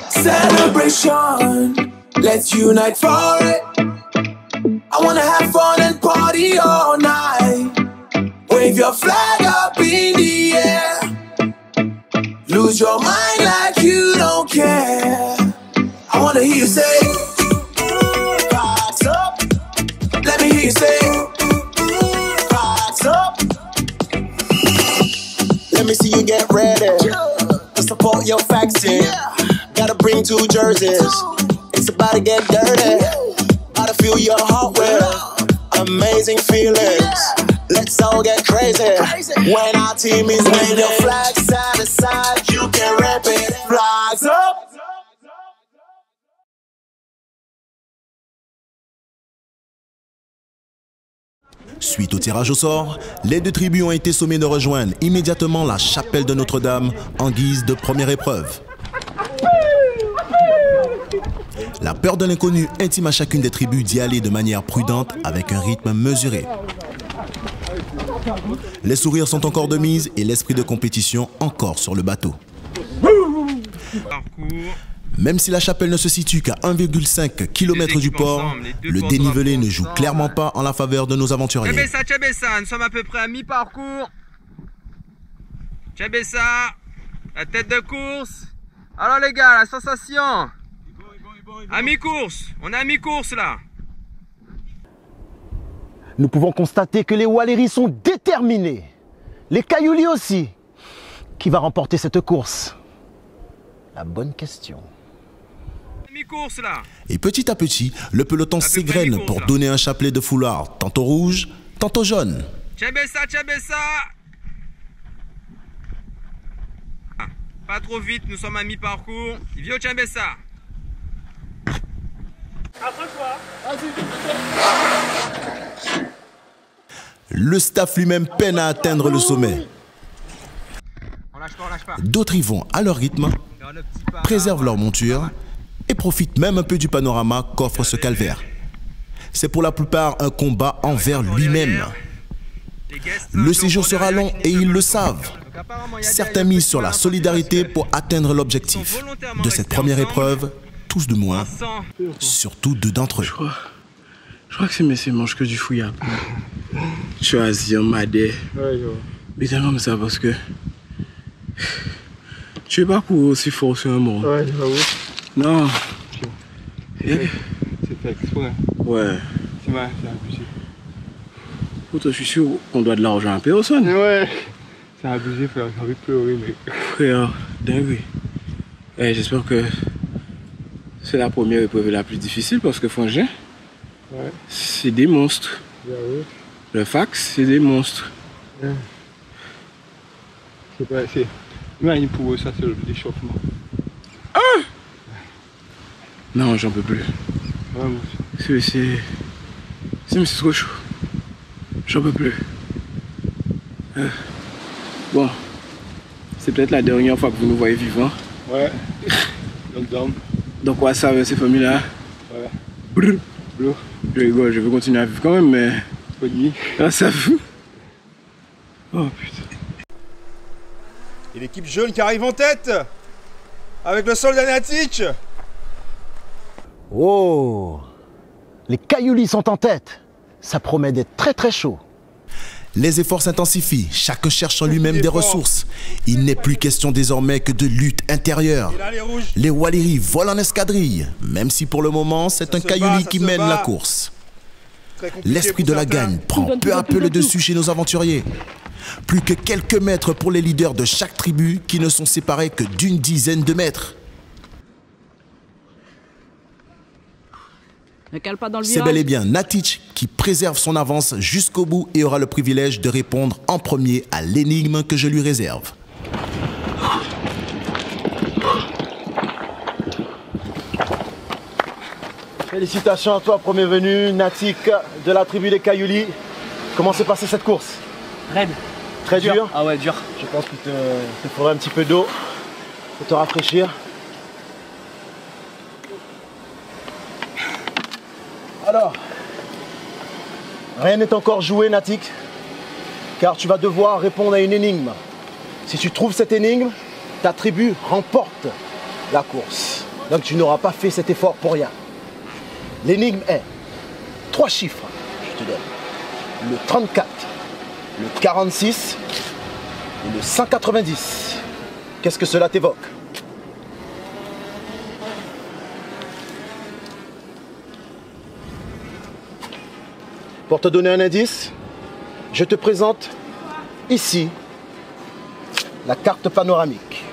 Celebration, let's unite for it. I wanna have fun and party all night. Wave your flag up in the air. Lose your mind like you don't care. I wanna hear you say, "Rise up." Let me hear you say, "Rise up." Let me see you get ready to support your faction. Gotta bring 2 jerseys. It's about to get dirty. Gotta feel your heart with amazing feelings. Let's all get crazy. When our team is waving your flag side to side, you can rap it. Flags up. Suite au tirage au sort, les 2 tribus ont été sommées de rejoindre immédiatement la chapelle de Notre-Dame en guise de première épreuve. La peur de l'inconnu intime à chacune des tribus d'y aller de manière prudente avec un rythme mesuré. Les sourires sont encore de mise et l'esprit de compétition encore sur le bateau. Même si la chapelle ne se situe qu'à 1,5 km du port, le dénivelé ne joue clairement pas en la faveur de nos aventuriers. Tchabessa, nous sommes à peu près à mi-parcours. Tchabessa, la tête de course. Alors les gars, la sensation. À mi-course, on est à mi-course là. Nous pouvons constater que les Waleri sont déterminés. Les Kayouli aussi. Qui va remporter cette course? La bonne question. Mi-course là. Et petit à petit, le peloton s'égrène pour donner un chapelet de foulard, tantôt rouge, tantôt jaune. Tchabessa. Pas trop vite, nous sommes à mi-parcours. Viens au Tchabessa. Le staff lui-même peine à atteindre le sommet. On lâche pas. D'autres y vont à leur rythme, préservent leur monture et profitent même un peu du panorama qu'offre ce calvaire. C'est pour la plupart un combat envers lui-même. Le séjour sera long et ils le savent. Certains misent sur la solidarité pour atteindre l'objectif. De cette première épreuve, tous de moins, surtout 2 d'entre eux. Je crois que ces messieurs mangent que du fouillard. Choisir Madé. Mais c'est comme ça parce que tu es pas pour aussi fort sur un monde. Ouais, j'avoue. Non. C'est fait exprès. Ouais. C'est abusé. Pourtant, je suis sûr qu'on doit de l'argent à personne. Ouais. C'est abusé, frère. J'ai envie de pleurer, mec. Frère, dingue. Et j'espère que c'est la première épreuve la plus difficile parce que Frangin, ouais, c'est des monstres. J'avoue. Le fax, c'est des monstres. Ouais. C'est pas assez. Imagine pour eux, ça, c'est l'échauffement. Ah! Non, j'en peux plus. Ouais, c'est trop chaud. J'en peux plus. Bon, c'est peut-être la dernière fois que vous nous voyez vivants. Ouais. Lockdown. Donc, quoi ça avec ces familles-là? Ouais. Brrr. Je rigole, je veux continuer à vivre quand même, mais... Pas de nuit. Ah, ça fout. Oh, putain. Et l'équipe jaune qui arrive en tête avec le soldat Natic. Oh, les Kayouli sont en tête. Ça promet d'être très très chaud. Les efforts s'intensifient, chacun cherche en lui-même des ressources. Il n'est plus question désormais que de lutte intérieure. Les Waleri volent en escadrille, même si pour le moment c'est un Kayouli qui mène la course. L'esprit de la gagne prend peu à peu le dessus chez nos aventuriers. Plus que quelques mètres pour les leaders de chaque tribu qui ne sont séparés que d'une dizaine de mètres. C'est bel et bien Natic qui préserve son avance jusqu'au bout et aura le privilège de répondre en premier à l'énigme que je lui réserve. Félicitations à toi, premier venu, Natic de la tribu des Kayouli. Comment s'est passée cette course? Raide. Très dur? Ah ouais, dur. Je pense qu'il te faudrait un petit peu d'eau pour te rafraîchir. Alors, rien n'est encore joué, Natic, car tu vas devoir répondre à une énigme. Si tu trouves cette énigme, ta tribu remporte la course. Donc tu n'auras pas fait cet effort pour rien. L'énigme est 3 chiffres, je te donne. Le 34, le 46 et le 190. Qu'est-ce que cela t'évoque? Pour te donner un indice, je te présente ici la carte panoramique.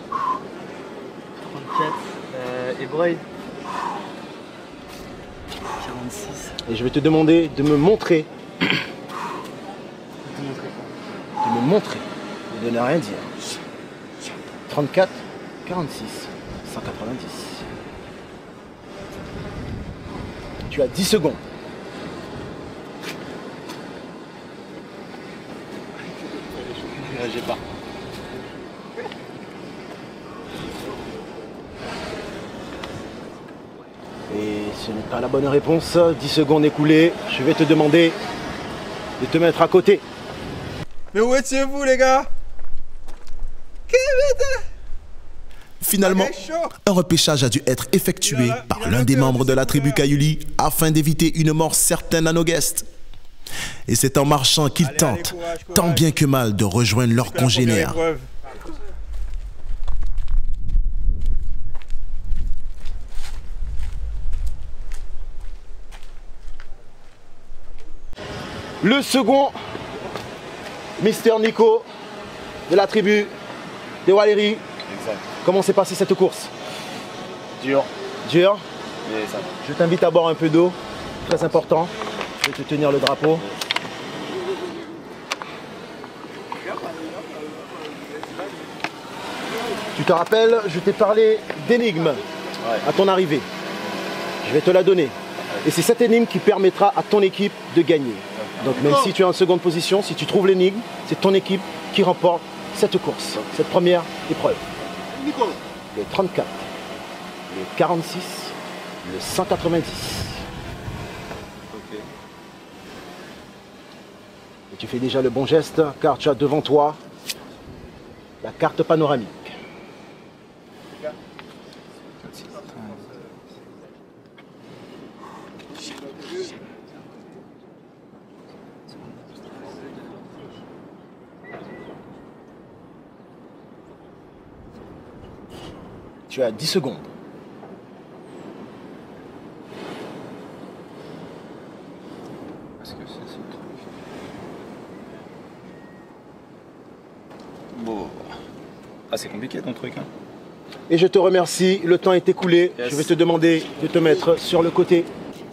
34, Hébreu. 46. Et je vais te demander de me montrer. De me montrer. De ne rien dire. 34, 46, 190. Tu as 10 secondes. J'ai pas. Et ce n'est pas la bonne réponse. 10 secondes écoulées. Je vais te demander de te mettre à côté. Mais où étiez-vous, les gars? Finalement, un repêchage a dû être effectué par l'un des membres de la tribu Kayuli afin d'éviter une mort certaine à nos guests. Et c'est en marchant qu'ils tentent, tant bien que mal, de rejoindre leurs congénères. Le second, Mister Nico, de la tribu des Waleri. Comment s'est passée cette course? Dur. Dur. Mais ça. Je t'invite à boire un peu d'eau, très important. Je vais te tenir le drapeau. Tu te rappelles, je t'ai parlé d'énigme à ton arrivée. Je vais te la donner. Et c'est cette énigme qui permettra à ton équipe de gagner. Donc même si tu es en seconde position, si tu trouves l'énigme, c'est ton équipe qui remporte cette course, cette première épreuve. Le 34, le 46, le 190. Et tu fais déjà le bon geste car tu as devant toi la carte panoramique. Tu as 10 secondes. Est-ce que c'est ce truc? Bon. Ah, c'est compliqué ton truc, hein. Et je te remercie, le temps est écoulé. Yes. Je vais te demander de te mettre sur le côté.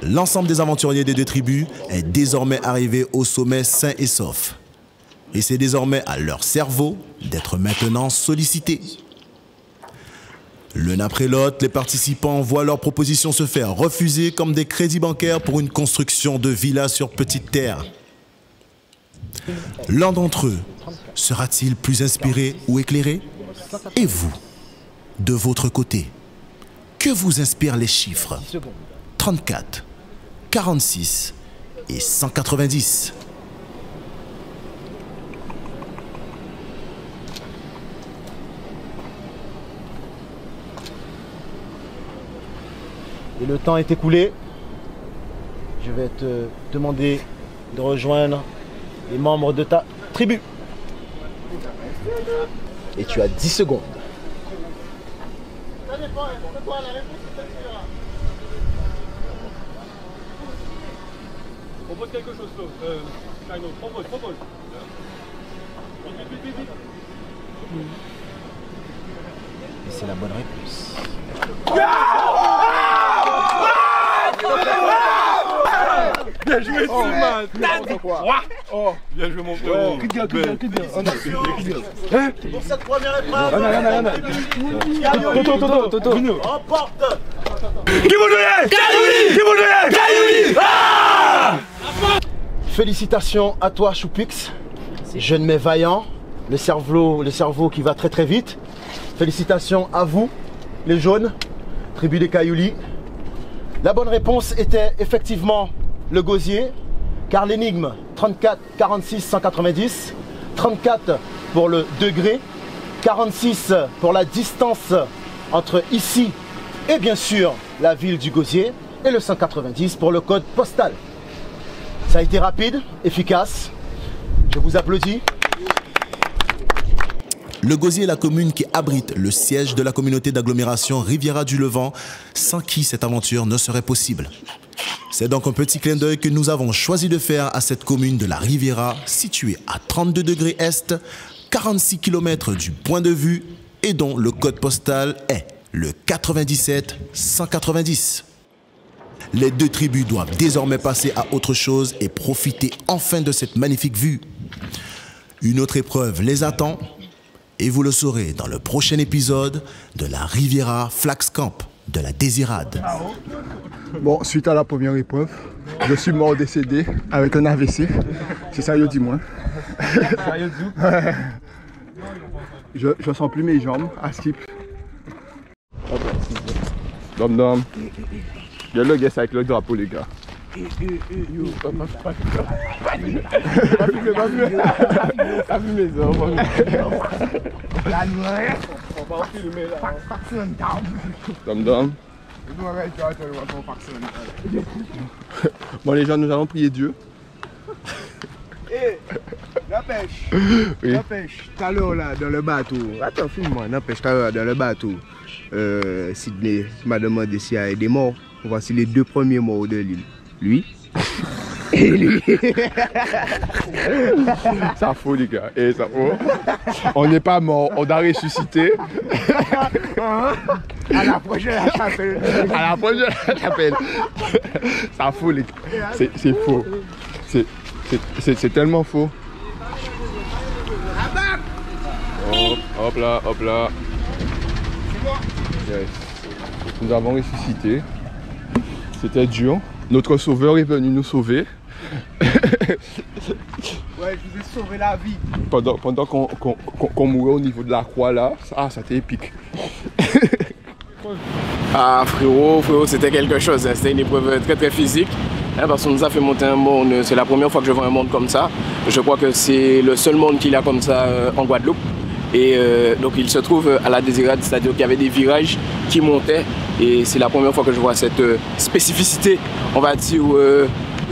L'ensemble des aventuriers des deux tribus est désormais arrivé au sommet sain et sauf. Et c'est désormais à leur cerveau d'être maintenant sollicités. L'un après l'autre, les participants voient leurs propositions se faire refuser comme des crédits bancaires pour une construction de villas sur petite terre. L'un d'entre eux sera-t-il plus inspiré ou éclairé? Et vous, de votre côté, que vous inspirent les chiffres 34, 46 et 190? Et le temps est écoulé. Je vais te demander de rejoindre les membres de ta tribu. Et tu as 10 secondes. Propose quelque chose, Shino. Propose. Et c'est la bonne réponse. Bien joué, Suman. Oh, bien joué, mon frère. Pour cette première épreuve, Toto. remporte Félicitations à toi, Choupix, jeune mais vaillant, le cerveau qui va très très vite. Félicitations à vous, les jaunes, tribu des Kayuli. La bonne réponse était effectivement le gosier, car l'énigme 34, 46, 190, 34 pour le degré, 46 pour la distance entre ici et bien sûr la ville du Gosier, et le 190 pour le code postal. Ça a été rapide, efficace. Je vous applaudis. Le Gosier est la commune qui abrite le siège de la communauté d'agglomération Riviera du Levant, sans qui cette aventure ne serait possible. C'est donc un petit clin d'œil que nous avons choisi de faire à cette commune de la Riviera, située à 32 degrés est, 46 km du point de vue et dont le code postal est le 97 190. Les deux tribus doivent désormais passer à autre chose et profiter enfin de cette magnifique vue. Une autre épreuve les attend et vous le saurez dans le prochain épisode de la Riviera Flax Camp de la Désirade. Bon, suite à la première épreuve, je suis mort décédé avec un AVC. C'est ça, dis-moi. Je sens plus mes jambes à skip. Dom dom. Il y a le guest avec le drapeau, les gars. Pas vu mes hommes. Dom dom. Bon les gens, nous allons prier Dieu. N'empêche, Oui. n'empêche, tout à l'heure là, dans le bateau, attends, filme-moi, n'empêche, tout à l'heure dans le bateau, Sydney m'a demandé s'il y avait des morts. Voici les deux premiers morts de l'île. Lui et lui. Ça fout les gars, et ça fout. On n'est pas mort, on a ressuscité. À la prochaine, la chapelle. À la prochaine, la chapelle. Ça fout les gars, c'est faux. C'est tellement faux. Hop là, hop là. Yes. Nous avons ressuscité. C'était dur. Notre sauveur est venu nous sauver. Ouais, je vous ai sauvé la vie. Pendant qu'on mourait au niveau de la croix là, c'était épique. Ah frérot, c'était quelque chose, hein. C'était une épreuve très très physique, hein, parce qu'on nous a fait monter un monde, c'est la première fois que je vois un monde comme ça. Je crois que c'est le seul monde qu'il y a comme ça en Guadeloupe. Et donc il se trouve à la Désirade, c'est-à-dire qu'il y avait des virages qui montaient. Et c'est la première fois que je vois cette spécificité, on va dire,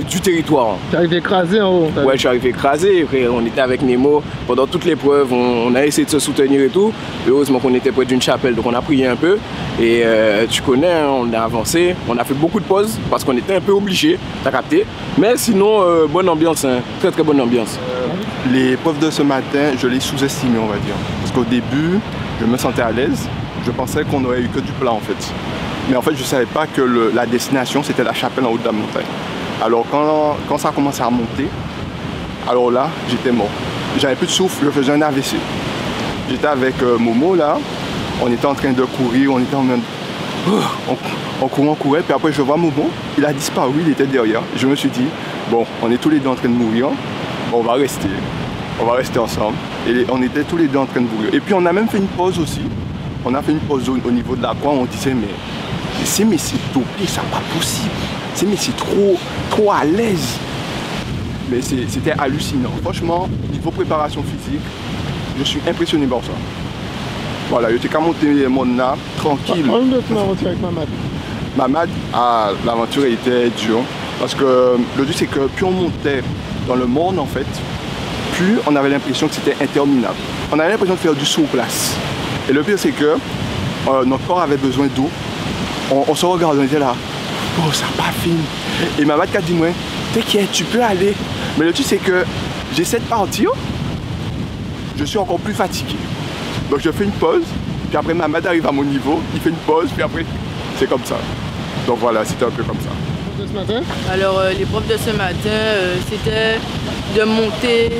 du territoire. Tu arrives écrasé en haut? Ouais, je suis arrivé écrasé. On était avec Nemo pendant toute l'épreuve, on a essayé de se soutenir et tout. Heureusement qu'on était près d'une chapelle, donc on a prié un peu. Et tu connais, hein, on a avancé, on a fait beaucoup de pauses parce qu'on était un peu obligé, t'as capté. Mais sinon, bonne ambiance, hein. Très très bonne ambiance. L'épreuve de ce matin, je l'ai sous-estimée, on va dire. Parce qu'au début, je me sentais à l'aise. Je pensais qu'on n'aurait eu que du plat en fait. Mais en fait, je ne savais pas que la destination, c'était la chapelle en haut de la montagne. Alors quand ça a commencé à monter, alors là, j'étais mort. J'avais plus de souffle, je faisais un AVC. J'étais avec Momo là, on était en train de courir, on était en même... On courait, puis après je vois Momo, il a disparu, il était derrière. Je me suis dit, bon, on est tous les deux en train de mourir, on va rester ensemble. Et on était tous les deux en train de mourir. Et puis on a même fait une pause aussi. On a fait une pause au niveau de la croix, on disait, mais c'est topé, ça pas possible. Mais c'est trop à l'aise. Mais c'était hallucinant. Franchement, niveau préparation physique, je suis impressionné par ça. Voilà, j'étais qu'à monter mon là, tranquille. On a aventure avec Mamad. Mamad, l'aventure était dure. Parce que le but c'est que plus on montait dans le monde en fait, plus on avait l'impression que c'était interminable. On avait l'impression de faire du saut place. Et le pire c'est que notre corps avait besoin d'eau. On se regardait, on était là. Oh, ça n'a pas fini. Et Mamad a dit, ouais, t'inquiète, tu peux aller. Mais le truc, c'est que j'essaie de partir, je suis encore plus fatigué. Donc je fais une pause, puis après Mamad arrive à mon niveau, il fait une pause, puis après, c'est comme ça. Donc voilà, c'était un peu comme ça. Ce matin? Alors, l'épreuve de ce matin, c'était de monter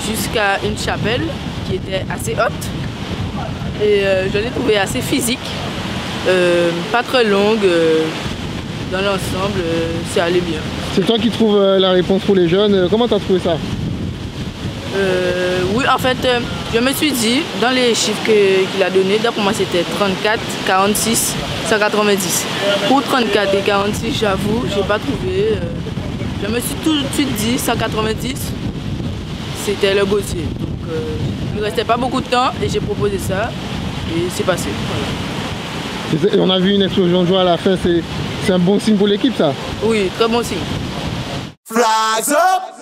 jusqu'à une chapelle qui était assez haute. Et je l'ai trouvée assez physique, pas très longue. Dans l'ensemble, ça allait bien. C'est toi qui trouves la réponse pour les jeunes. Comment tu as trouvé ça? Oui, en fait, je me suis dit, dans les chiffres qu'il a donnés, d'après moi c'était 34, 46, 190. Pour 34 et 46, j'avoue, je n'ai pas trouvé. Je me suis tout de suite dit 190, c'était le Gosier. Donc, ne restait pas beaucoup de temps et j'ai proposé ça et c'est passé. Voilà. Et on a vu une explosion de joie à la fin, c'est un bon signe pour l'équipe ça? Oui, très bon signe. Flags up!